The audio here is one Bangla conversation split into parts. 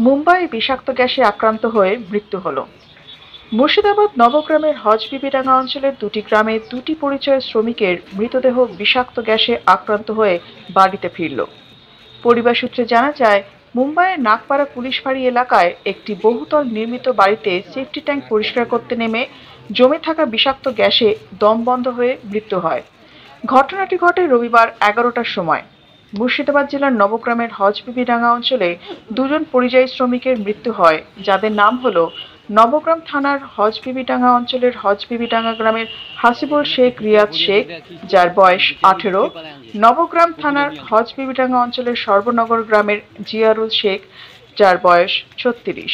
মুম্বাই বিষাক্ত গ্যাসে আক্রান্ত হয়ে মৃত্যু হলো। মুর্শিদাবাদ নবগ্রামের হজবিবিডাঙ্গা অঞ্চলের দুটি গ্রামে দুটি পরিচয় শ্রমিকের মৃতদেহ বিষাক্ত গ্যাসে আক্রান্ত হয়ে বাড়িতে ফিরল। পরিবার সূত্রে জানা যায়, মুম্বাইয়ের নাগপাড়া পুলিশ ফাঁড়ি এলাকায় একটি বহুতল নির্মিত বাড়িতে সেফটি ট্যাঙ্ক পরিষ্কার করতে নেমে জমে থাকা বিষাক্ত গ্যাসে দম বন্ধ হয়ে মৃত্যু হয়। ঘটনাটি ঘটে রবিবার 11টার সময়। মুর্শিদাবাদ জেলার নবগ্রামের হজবিবিডাঙ্গা অঞ্চলে দুজন পরিযায়ী শ্রমিকের মৃত্যু হয়, যাদের নাম হলো নবগ্রাম থানার হজবিবিডাঙ্গা অঞ্চলের হজবিবিডাঙ্গা গ্রামের হাসিবুল শেখ রিয়াদ শেখ, যার বয়স 18, নবগ্রাম থানার হজবিবিডাঙ্গা অঞ্চলের সর্বনগর গ্রামের জিয়ারুল শেখ, যার বয়স 36।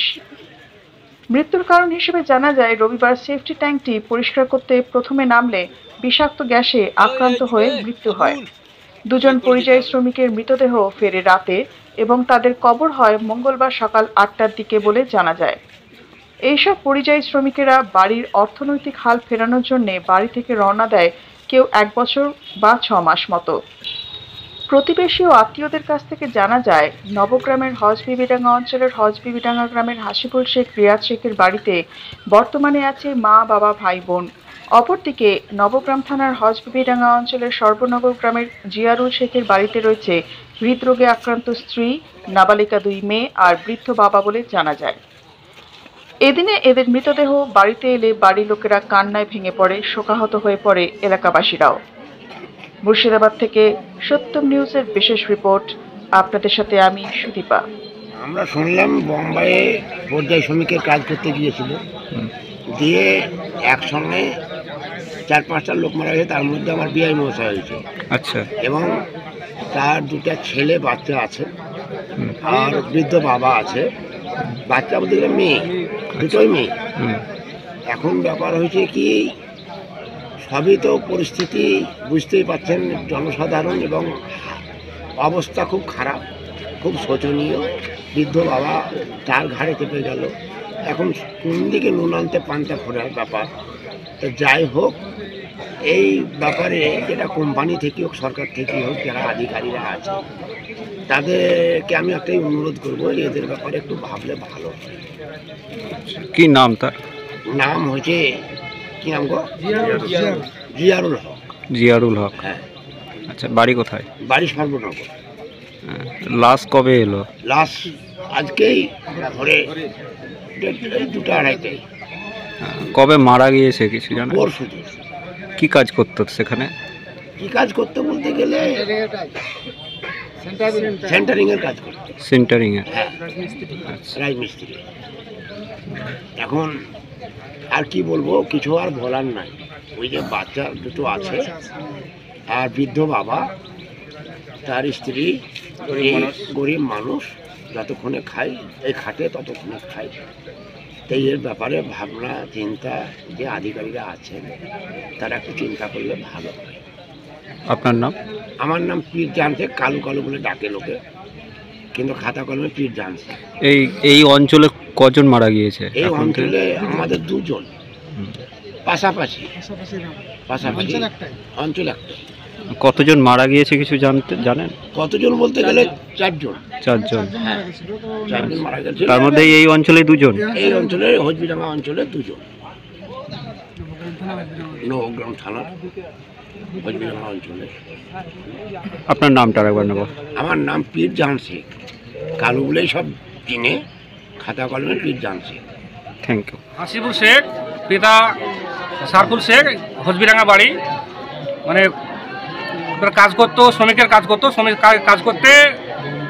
মৃত্যুর কারণ হিসেবে জানা যায়, রবিবার সেফটি ট্যাঙ্কটি পরিষ্কার করতে প্রথমে নামলে বিষাক্ত গ্যাসে আক্রান্ত হয়ে মৃত্যু হয়। দুজন পরিযায়ী শ্রমিকের মৃতদেহ ফেরে রাতে এবং তাদের কবর হয় মঙ্গলবার সকাল 8টার দিকে বলে জানা যায়। এইসব পরিযায়ী শ্রমিকেরা বাড়ির অর্থনৈতিক হাল ফেরানোর জন্য বাড়ি থেকে রওনা দেয় কেউ 1 বছর বা 6 মাস মতো। প্রতিবেশী ও আত্মীয়দের কাছ থেকে জানা যায়, নবগ্রামের হজবিবিডাঙ্গা অঞ্চলের হজবিবিডাঙ্গা গ্রামের হাসিবুল শেখ রিয়াদ শেখের বাড়িতে বর্তমানে আছে মা, বাবা, ভাই, বোন। অপরদিকে নবগ্রাম থানার হজবিবিডাঙ্গা অঞ্চলের সর্বনগর গ্রামের জিয়ারুল শেখের বাড়িতে রয়েছে হৃদরোগে আক্রান্ত স্ত্রী, নাবালিকা 2 মেয়ে আর বৃদ্ধ বাবা বলে জানা যায়। এদিনে এদের মৃতদেহ বাড়িতে এলে বাড়ির লোকেরা কান্নায় ভেঙে পড়ে, শোকাহত হয়ে পড়ে এলাকাবাসীরাও। মুর্শিদাবাদ থেকে সত্যম নিউজের বিশেষ রিপোর্ট, আপনাদের সাথে আমি সুদীপা। আমরা শুনলাম বোম্বাইয়ে পরিযায়ী শ্রমিকের কাজ করতে গিয়েছিল, দিয়ে একসঙ্গে 4-5টা লোক মারা গেছে, তার মধ্যে আমার বিআই মশাই হয়েছে। আচ্ছা। এবং তার 2টা ছেলে বাচ্চা আছে আর বৃদ্ধ বাবা আছে। বাচ্চা বলতে গেলে মেয়ে, দুটোই মেয়ে। এখন ব্যাপার হয়েছে কি, সবই তো পরিস্থিতি বুঝতেই পারছেন, জনসাধারণ, এবং অবস্থা খুব খারাপ, খুব শোচনীয়। বৃদ্ধ বাবা তার ঘাড়ে চেপে গেল। এখন কোন দিকে নুন আনতে পান্তা ফোড়ার ব্যাপার। তো যাই হোক, এই ব্যাপারে যেটা কোম্পানি থেকে হোক, সরকার থেকে হোক, যারা আধিকারিকরা আছে তাদেরকে আমি একটাই অনুরোধ করবো, এদের ব্যাপারে একটু ভাবলে ভালো হয়। কি নাম তার? নাম হচ্ছে কি নাম গো? জিয়ারুল হক। জিয়ারুল হক। হ্যাঁ। আচ্ছা, বাড়ি কোথায়? বাড়ি সর্বনগর। লাশ কবে এলো? লাশ আজকেই ভোরে 2টা-2:30টায়। কবে মারা গিয়েছে কিছু জানেন? পরশু দিন। কি কাজ করতো সেখানে? কি কাজ করতে বলতে গেলে সেন্টারিং এর কাজ করতো। সেন্টারিং এর? হ্যাঁ, রাজমিস্ত্রি। এখন আর কি বলবো, কিছু আর বলার নাই। ওই যে বাচ্চা দুটো আছে আর বৃদ্ধ বাবা, তার স্ত্রী, গরিব মানুষ, যতক্ষণে খাই এই খাটে ততক্ষণে খাই। তাই এর ব্যাপারে ভাবনা চিন্তা যে আধিকারিকরা আছেন তারা একটু চিন্তা করলে ভালো হয়। আপনার নাম? আমার নাম পীর জানছে, কালু কালু বলে ডাকে লোকে, কিন্তু খাতা কলমে পীর জানছে। এই অঞ্চলে কজন মারা গিয়েছে? এই অঞ্চলে আমাদের 2 জন, পাশাপাশি অঞ্চল একটা। কতজন মারা গিয়েছে কিছু জানেন? কতজন বলতে গেলে 4 জন। 4 জন? হ্যাঁ, 4 জন মারা গেছে। তার মধ্যে এই অঞ্চলে 2 জন। এই অঞ্চলে হজবিডাঙ্গা অঞ্চলে 2 জন, নবগ্রাম থানার হজবিডাঙ্গা অঞ্চলে। আপনার নামটা একবার নেব? আমার নাম পীর জাহান শেখ, কালু বলেই সব চিনে, খাতা কলমে পীর জাহান শেখ। Thank you. হাসিবুল শেখ, পিতা সারফুল শেখ, হজবিডাঙ্গা বাড়ি। মানে কাজ করতো, শ্রমিকের কাজ করতো। শ্রমিক কাজ করতে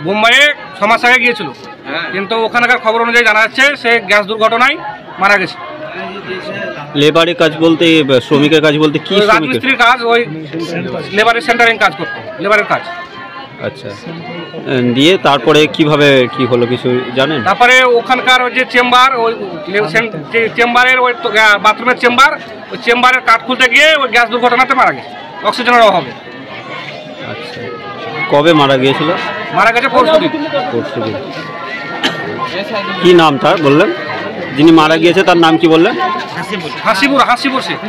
মুম্বাইয়ে 6 মাস আগে গিয়েছিল, কিন্তু ওখানকার খবর অনুযায়ী জানা যাচ্ছে সে গ্যাস দুর্ঘটনায় মারা গেছে। লেবারের কাজ বলতে, শ্রমিকের কাজ বলতে কি? রাজমিস্ত্রির কাজ, ওই লেবারের সেন্টারিং কাজ করতো, লেবারের কাজ। আচ্ছা, দিয়ে তারপরে কিভাবে কি হলো কিছু জানেন? তারপরে ওখানকার ওই যে চেম্বার, ওই যে চেম্বারের ওই বাথরুমের চেম্বার, ওই চেম্বারের কাঠ খুলতে গিয়ে ওই গ্যাস দুর্ঘটনাতে মারা গেছে, অক্সিজেনের অভাবে। আচ্ছা, কবে মারা গিয়েছিল? মারা গেছে পরশুদিন। পরশুদিন। কি নাম তার বললেন? যিনি মারা গিয়েছে তার নাম কি বললেন? হাসিবুর শেখ।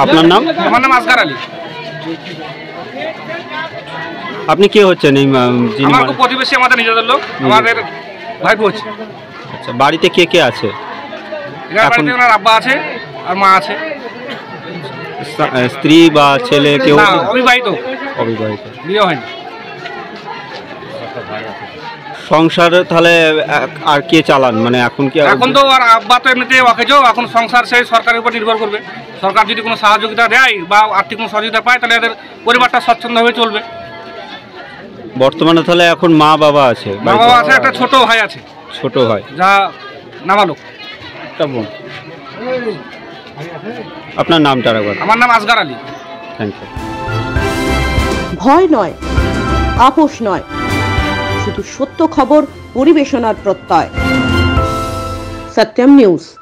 আপনার নাম? আমার নাম আসগার আলী। আপনি কে হচ্ছেন? এই আমার প্রতিবেশী, আমাদের নিজেদের লোক। আমাদের ভাইপো হচ্ছে। আচ্ছা, বাড়িতে কে কে আছে? এনার এখন- বাড়িতে ওনার আব্বা আছে আর মা আছে। স্ত্রী বা ছেলে কেউ? না, অবিবাহিত, অবিবাহিত। বিয়ে হয়নি। সংসার তাহলে আর কে চালান, মানে এখন কি এখন তো আর আব্বা তো এমনিতে অকেজো, এখন সংসার সেই সরকারের উপর নির্ভর করবে। সরকার যদি কোনো সহযোগিতা দেয় বা আর্থিক কোনো সহযোগিতা পায় তাহলে এদের পরিবারটা স্বচ্ছন্দভাবে চলবে। বর্তমানে তাহলে এখন মা বাবা আছে? মা বাবা আছে, একটা ছোট ভাই আছে ছোট ভাই, যা নাবালক। একটা বোন। আপনার নামটা একবার? আমার নাম আসগার আলী। Thank you. ভয় নয়, আপোষ নয়, শুধু সত্য খবর পরিবেশনার প্রত্যয়। সত্যম নিউজ।